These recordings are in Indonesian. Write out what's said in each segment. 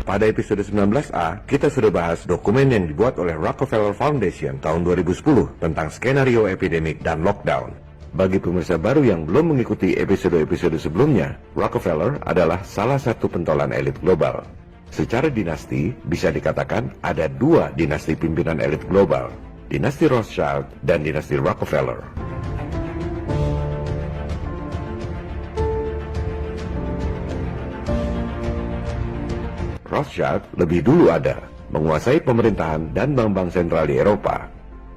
Pada episode 19A, kita sudah bahas dokumen yang dibuat oleh Rockefeller Foundation tahun 2010 tentang skenario epidemik dan lockdown. Bagi pemirsa baru yang belum mengikuti episode-episode sebelumnya, Rockefeller adalah salah satu pentolan elit global. Secara dinasti, bisa dikatakan ada dua dinasti pimpinan elit global, dinasti Rothschild dan dinasti Rockefeller. Rothschild lebih dulu ada, menguasai pemerintahan dan bank-bank sentral di Eropa.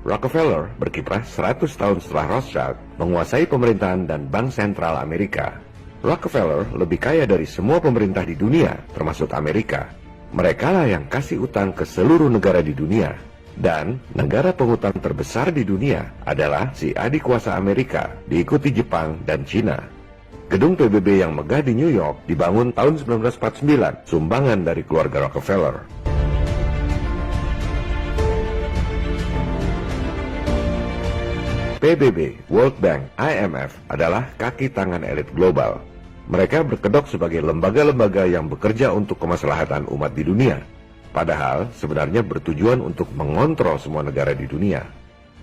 Rockefeller berkiprah 100 tahun setelah Rothschild, menguasai pemerintahan dan bank sentral Amerika. Rockefeller lebih kaya dari semua pemerintah di dunia, termasuk Amerika. Mereka lah yang kasih utang ke seluruh negara di dunia. Dan negara pengutang terbesar di dunia adalah si adik kuasa Amerika, diikuti Jepang dan Cina. Gedung PBB yang megah di New York dibangun tahun 1949, sumbangan dari keluarga Rockefeller. PBB, World Bank, IMF adalah kaki tangan elit global. Mereka berkedok sebagai lembaga-lembaga yang bekerja untuk kemaslahatan umat di dunia. Padahal sebenarnya bertujuan untuk mengontrol semua negara di dunia.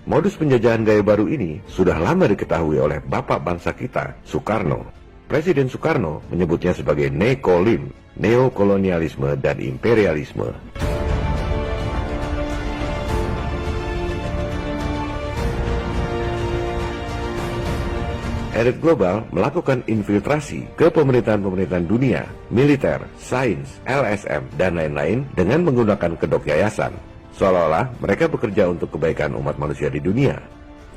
Modus penjajahan gaya baru ini sudah lama diketahui oleh bapak bangsa kita, Soekarno. Presiden Soekarno menyebutnya sebagai nekolim, neokolonialisme dan imperialisme. Elit global melakukan infiltrasi ke pemerintahan-pemerintahan dunia, militer, sains, LSM, dan lain-lain dengan menggunakan kedok yayasan. Seolah-olah mereka bekerja untuk kebaikan umat manusia di dunia.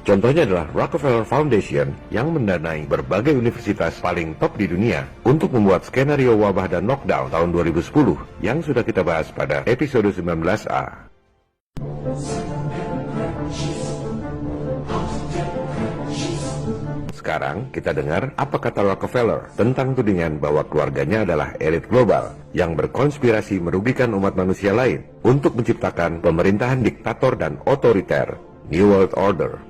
Contohnya adalah Rockefeller Foundation yang mendanai berbagai universitas paling top di dunia untuk membuat skenario wabah dan lockdown tahun 2010 yang sudah kita bahas pada episode 19A. Sekarang kita dengar apa kata Rockefeller tentang tudingan bahwa keluarganya adalah elit global yang berkonspirasi merugikan umat manusia lain untuk menciptakan pemerintahan diktator dan otoriter, New World Order.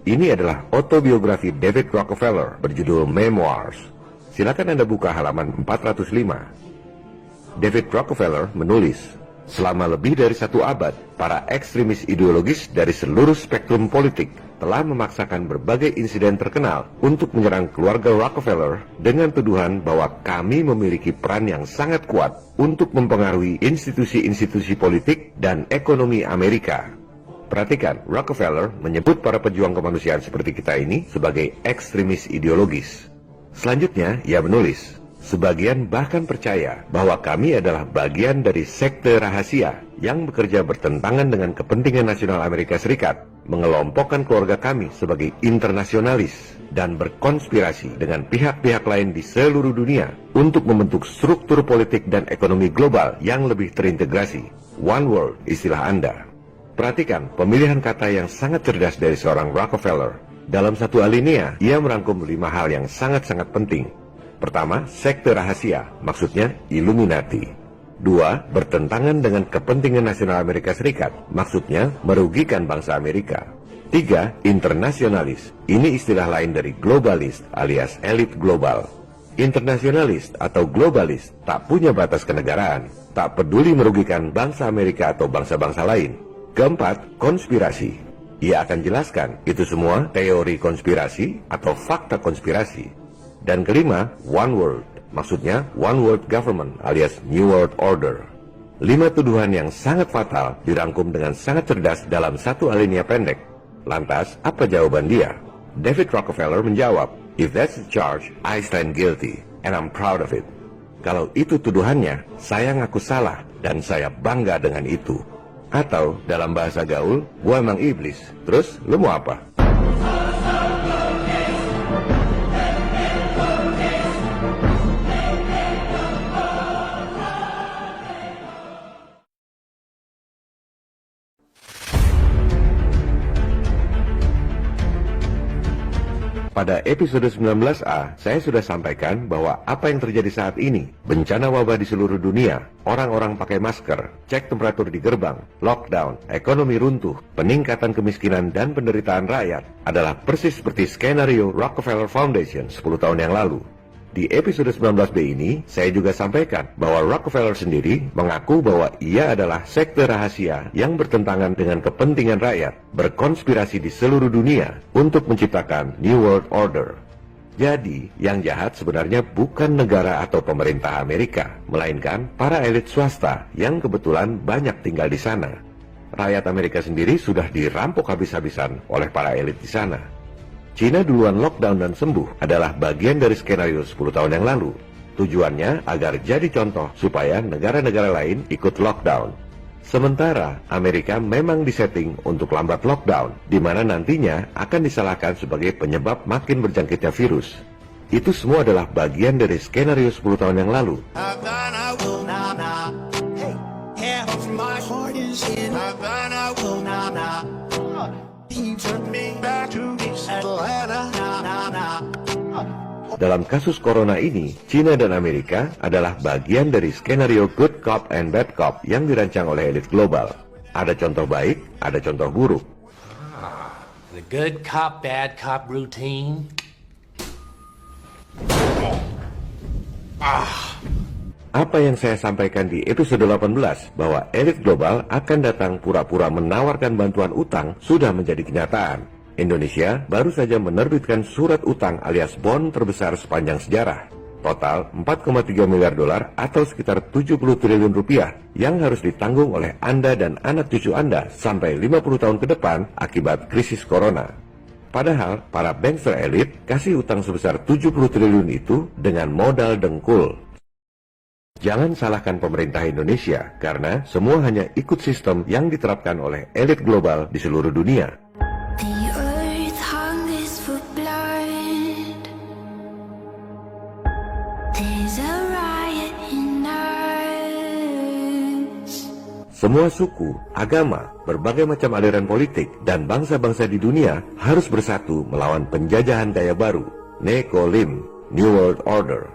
Ini adalah autobiografi David Rockefeller berjudul Memoirs. Silakan Anda buka halaman 405. David Rockefeller menulis, selama lebih dari 1 abad, para ekstremis ideologis dari seluruh spektrum politik telah memaksakan berbagai insiden terkenal untuk menyerang keluarga Rockefeller dengan tuduhan bahwa kami memiliki peran yang sangat kuat untuk mempengaruhi institusi-institusi politik dan ekonomi Amerika. Perhatikan, Rockefeller menyebut para pejuang kemanusiaan seperti kita ini sebagai ekstremis ideologis. Selanjutnya, ia menulis, sebagian bahkan percaya bahwa kami adalah bagian dari sekte rahasia yang bekerja bertentangan dengan kepentingan nasional Amerika Serikat, mengelompokkan keluarga kami sebagai internasionalis, dan berkonspirasi dengan pihak-pihak lain di seluruh dunia untuk membentuk struktur politik dan ekonomi global yang lebih terintegrasi. One world, istilah Anda. Perhatikan pemilihan kata yang sangat cerdas dari seorang Rockefeller. Dalam satu alinea, ia merangkum 5 hal yang sangat-sangat penting. Pertama, sekte rahasia, maksudnya Illuminati. 2, bertentangan dengan kepentingan nasional Amerika Serikat, maksudnya merugikan bangsa Amerika. 3, internasionalis, ini istilah lain dari globalis alias elit global. Internasionalis atau globalis tak punya batas kenegaraan, tak peduli merugikan bangsa Amerika atau bangsa-bangsa lain. Keempat, konspirasi. Ia akan jelaskan itu semua teori konspirasi atau fakta konspirasi. Dan kelima, one world. Maksudnya One World Government alias New World Order. 5 tuduhan yang sangat fatal dirangkum dengan sangat cerdas dalam satu alinea pendek. Lantas, apa jawaban dia? David Rockefeller menjawab, "If that's the charge, I stand guilty, and I'm proud of it." Kalau itu tuduhannya, saya ngaku salah dan saya bangga dengan itu. Atau dalam bahasa gaul, gua emang iblis, terus lu mau apa? Pada episode 19A, saya sudah sampaikan bahwa apa yang terjadi saat ini, bencana wabah di seluruh dunia, orang-orang pakai masker, cek temperatur di gerbang, lockdown, ekonomi runtuh, peningkatan kemiskinan dan penderitaan rakyat, adalah persis seperti skenario Rockefeller Foundation 10 tahun yang lalu. Di episode 19B ini, saya juga sampaikan bahwa Rockefeller sendiri mengaku bahwa ia adalah sekte rahasia yang bertentangan dengan kepentingan rakyat, berkonspirasi di seluruh dunia untuk menciptakan New World Order. Jadi, yang jahat sebenarnya bukan negara atau pemerintah Amerika, melainkan para elit swasta yang kebetulan banyak tinggal di sana. Rakyat Amerika sendiri sudah dirampok habis-habisan oleh para elit di sana. Cina duluan lockdown dan sembuh adalah bagian dari skenario 10 tahun yang lalu. Tujuannya agar jadi contoh supaya negara-negara lain ikut lockdown. Sementara Amerika memang disetting untuk lambat lockdown, di mana nantinya akan disalahkan sebagai penyebab makin berjangkitnya virus. Itu semua adalah bagian dari skenario 10 tahun yang lalu. Dalam kasus corona ini, Cina dan Amerika adalah bagian dari skenario good cop and bad cop yang dirancang oleh elit global. Ada contoh baik, ada contoh buruk. The good cop, bad cop routine. Apa yang saya sampaikan di episode 18 bahwa elit global akan datang pura-pura menawarkan bantuan utang sudah menjadi kenyataan. Indonesia baru saja menerbitkan surat utang alias bond terbesar sepanjang sejarah. Total 4,3 miliar dolar atau sekitar 70 triliun rupiah yang harus ditanggung oleh Anda dan anak cucu Anda sampai 50 tahun ke depan akibat krisis corona. Padahal para bankster elit kasih utang sebesar 70 triliun itu dengan modal dengkul. Jangan salahkan pemerintah Indonesia karena semua hanya ikut sistem yang diterapkan oleh elit global di seluruh dunia. Semua suku, agama, berbagai macam aliran politik, dan bangsa-bangsa di dunia harus bersatu melawan penjajahan gaya baru, Nekolim, New World Order.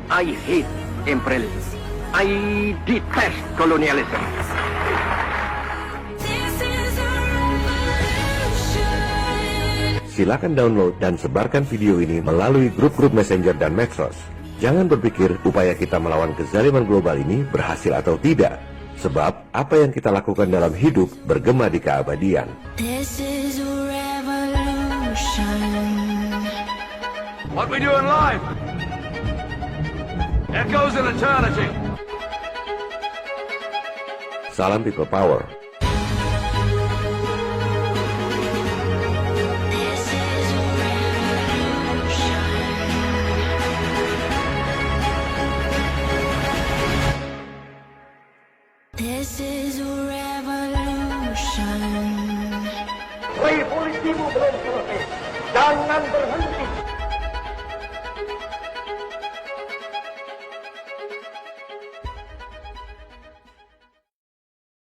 I hate imperialism. I detest colonialism. Silakan download dan sebarkan video ini melalui grup-grup messenger dan medsos. Jangan berpikir upaya kita melawan kezaliman global ini berhasil atau tidak. Sebab apa yang kita lakukan dalam hidup bergema di keabadian. This is a revolution. What we do in life echoes in eternity. Salam People Power. This is a revolution. Revolusimu belum selesai. Jangan berhenti.